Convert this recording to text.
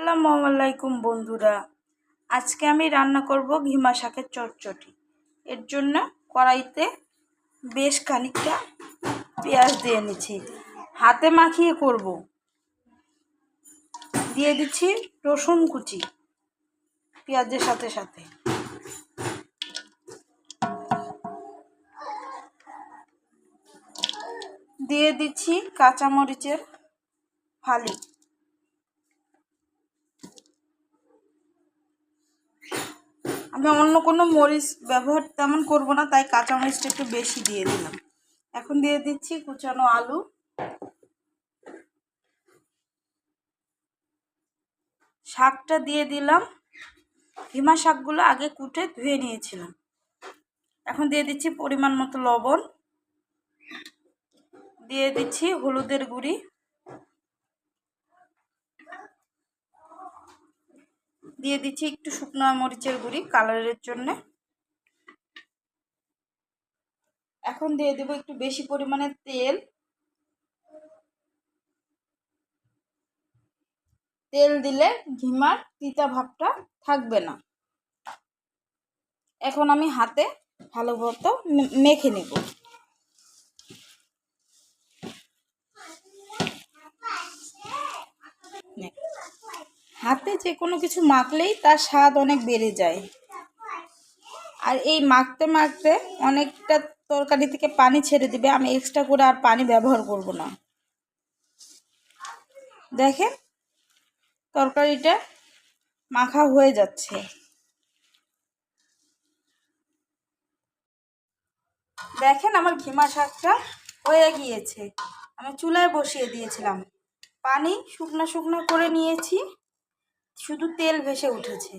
আসসালামু আলাইকুম বন্ধুরা। আজকে আমি রান্না করব ঘিমা শাকের চটচটি। এর জন্য কড়াইতে বেশ খানিকটা পেঁয়াজ দিয়ে নিচ্ছি, হাতে মাখিয়ে করব। দিয়ে দিচ্ছি রসুন কুচি পেঁয়াজের সাথে সাথে। দিয়ে দিচ্ছি কাঁচামরিচের ফালি। আমি অন্য কোনো মরিচ ব্যবহার তেমন করব না, তাই কাঁচামরিচটা একটু বেশি দিয়ে দিলাম। এখন দিয়ে দিচ্ছি কুচানো আলু, শাকটা দিয়ে দিলাম। ঘিমা শাকগুলো আগে কুটে ধুয়ে নিয়েছিলাম। এখন দিয়ে দিচ্ছি পরিমাণ মতো লবণ, দিয়ে দিচ্ছি হলুদের গুঁড়ি, দিয়ে দিচ্ছি একটু শুকনো মরিচের গুঁড়ি কালারের জন্য। এখন দিয়ে দেবো একটু বেশি পরিমাণে তেল। তেল দিলে ঘিমার তিতা ভাবটা থাকবে না। এখন আমি হাতে ভালো মতো মেখে নেব। হাতে যে কোনো কিছু মাখলেই তার স্বাদ অনেক বেড়ে যায়। আর এই মাখতে মাখতে অনেকটা তরকারি থেকে পানি ছেড়ে দিবে। আমি এক্সট্রা করে আর পানি ব্যবহার করব না। দেখেন তরকারিটা মাখা হয়ে যাচ্ছে। দেখেন আমার ঘিমা শাকটা হয়ে গিয়েছে। আমি চুলায় বসিয়ে দিয়েছিলাম, পানি শুকনো শুকনো করে নিয়েছি, শুধু তেল ভেসে উঠেছে।